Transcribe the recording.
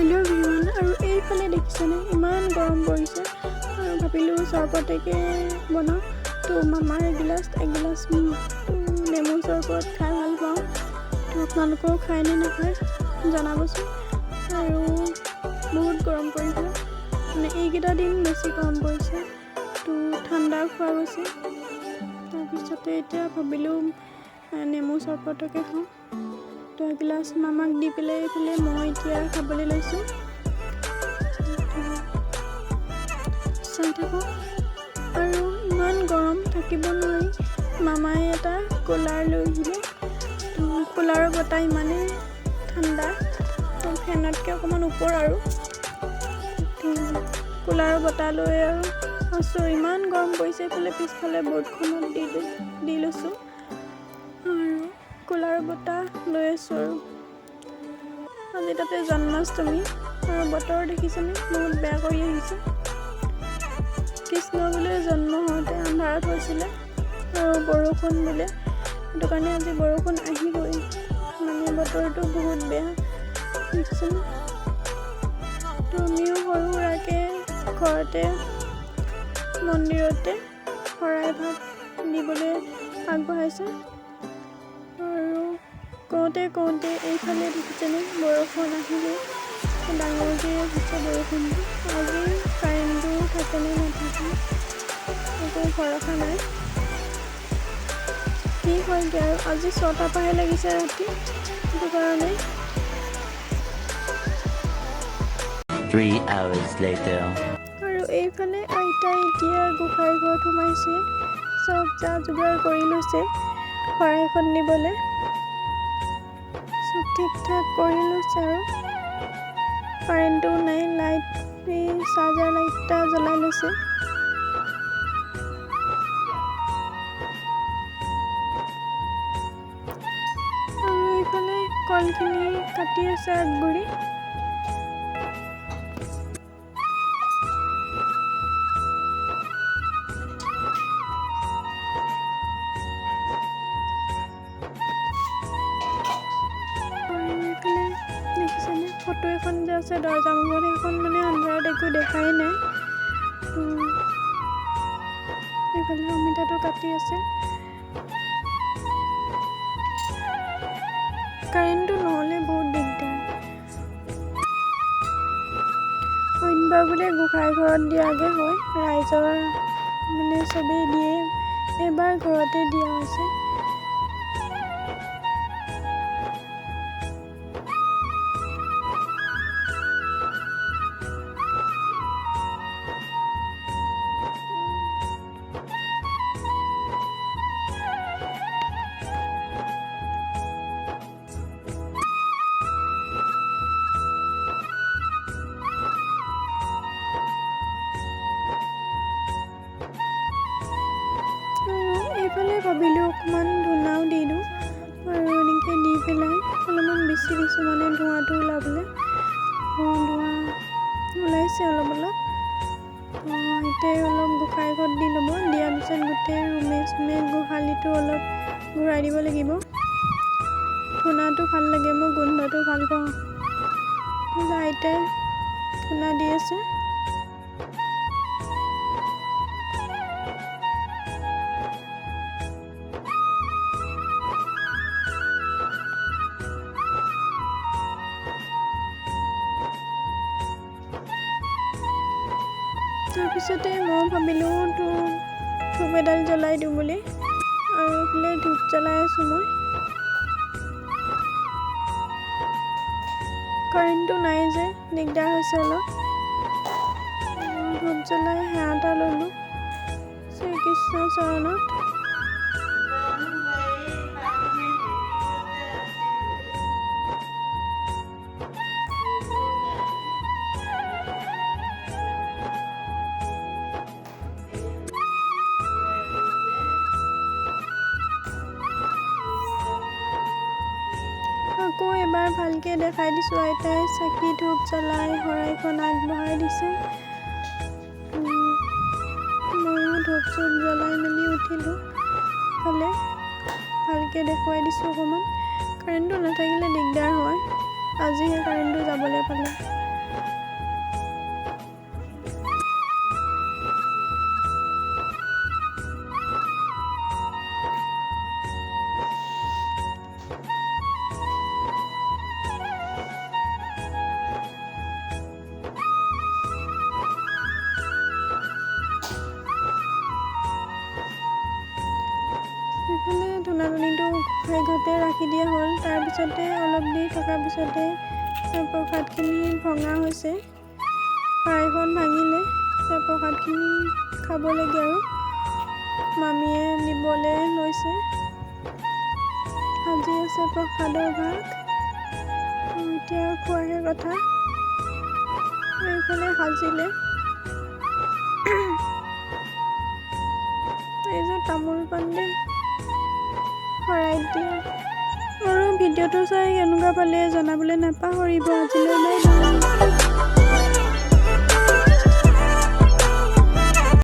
Hello' everyone. আৰু এইফালে দেখিছেনে ইমান গৰম পৰিছে আৰু ভাবিলোঁ চৰবতকে বনাওঁ। তো মামাৰ এগিলাচ নেমু চৰবত খাই ভাল পাওঁ। তো আপোনালোকেও খায় নে নাখায় জনাবচোন। আৰু বহুত গৰম পৰিছে, মানে এইকেইটা দিন বেছি গৰম পৰিছে, তো ঠাণ্ডা খোৱা গৈছে। তাৰপিছতে এতিয়া ভাবিলোঁ নেমু চৰবতকে খাওঁ। তো এগিলাচ মামাক দি পেলাই এইফালে মই এতিয়া খাবলৈ লৈছোঁ। চাই থাকক। আৰু ইমান গৰম থাকিব নোৱাৰি। মামাই এটা কুলাৰ লৈ আহিলে। তো কুলাৰৰ বতাহ ইমানেই ঠাণ্ডা, ফেনতকৈ অকণমান ওপৰ আৰু। কুলাৰৰ বতাহ লৈ আৰু আছোঁ। ইমান গৰম পৰিছে। এইফালে পিছফালে বৰ্ডখনত দি লৈছোঁ আৰু কুলাৰৰ বতাহ লৈ আছোঁ। আৰু আজি তাতে জন্মাষ্টমী আৰু বতৰ দেখিছেনে বহুত বেয়া কৰি আহিছে। কৃষ্ণ বোলে জন্ম হওঁতে আন্ধাৰত হৈছিলে আৰু বৰষুণ বোলে, সেইটো কাৰণে আজি বৰষুণ আহিবই। মানে বতৰটো বহুত বেয়া দেখিছেনে। তো আমিও সৰু সুৰাকৈ ঘৰতে মন্দিৰতে শৰাই ভাগ দিবলৈ আগবঢ়াইছে। আৰু কওঁতে এইফালে দেখিছেনে বৰষুণ আহিলে, ডাঙৰকৈ হৈছে বৰষুণটো। আজি কাৰেণ্টটো থাকে নে নাথাকে একো ভৰসা নাই। কি হয়গৈ আৰু আজি 6টাৰ পৰাহে লাগিছে ৰাতি, সেইটো কাৰণে। 3 hours later. আৰু এইফালে আইতাই এতিয়া গোসাঁই ঘৰত সোমাইছে, চব যা যোগাৰ কৰি লৈছে শৰাইখন নিবলৈ। চব ঠিক ঠাক কৰি লৈছে আৰু কাৰেণ্টটো নাই। চাৰ্জাৰ লাইট এটা জ্বলাই লৈছে। আৰু এইফালে কলখিনি কাটি আছে আগগুৰি। দেখিছেনে ফটো এখন যে আছে দৰ্জা মুখত, সেইখন মানে আন্ধাৰত একো দেখাই নাই। তো এইফালে অমিতাটো কাটি আছে। কাৰেণ্টটো নহ'লে বহুত দিগদাৰ। অইনবাৰ বোলে গোসাঁই ঘৰত দিয়াগৈ হয়, ৰাইজৰ মানে চবেই দিয়ে, এইবাৰ ঘৰতে দিয়া হৈছে। এইফালে ভাবিলোঁ অকণমান ধূনাও দি দিওঁ, আৰু এনেকৈ দি পেলাই অলপমান বেছি দিছোঁ, মানে ধোঁৱাটো ওলাবলৈ। ধোঁৱা ওলাইছে অলপ। এতিয়া অলপ গোসাঁই ঘৰত দি ল'ব। দিয়াৰ পিছত গোটেই ৰুমে গোহালিটো অলপ ঘূৰাই দিব লাগিব। ধূনাটো ভাল লাগে, মই গোন্ধটো ভাল পাওঁ। আইতাই ধূনা দি আছে। তাৰপিছতে মই ভাবিলোঁ ধূপ এডাল জ্বলাই দিওঁ বুলি, আৰু এইফালে ধূপ জ্বলাই আছোঁ মই। কাৰেণ্টটো নাই যে দিগদাৰ হৈছে অলপ। ধূপ জ্বলাই সেৱা এটা ল'লোঁ শ্ৰীকৃষ্ণৰ চৰণত। আকৌ এবাৰ ভালকৈ দেখাই দিছোঁ। আইতাই চাকি ধূপ জ্বলাই শৰাইখন আগবঢ়াই দিছে। ময়ো ধূপ চূপ জ্বলাই মেলি উঠিলোঁ। ভালকৈ দেখুৱাই দিছোঁ অকণমান। কাৰেণ্টটো নাথাকিলে দিগদাৰ হয়, আজিহে কাৰেণ্টটো যাবলৈ পালে। তাতে ৰাখি দিয়া হ'ল। তাৰপিছতে অলপ দেৰি থকাৰ পিছতে প্ৰসাদখিনি ভঙা হৈছে। শৰাইখন ভাঙিলে প্ৰসাদখিনি খাব লাগে আৰু মামীয়ে নিবলৈ লৈছে। সাজি আছে প্ৰসাদৰ ভাগ। এতিয়া খোৱাহে কথা। এইফালে সাজিলে এইযোৰ তামোল পাণ দেই শৰাইত দিয়া। আৰু ভিডিঅ'টো চাই কেনেকুৱা পালে জনাবলৈ নাপাহৰিব। আজিলৈ বাই বাই।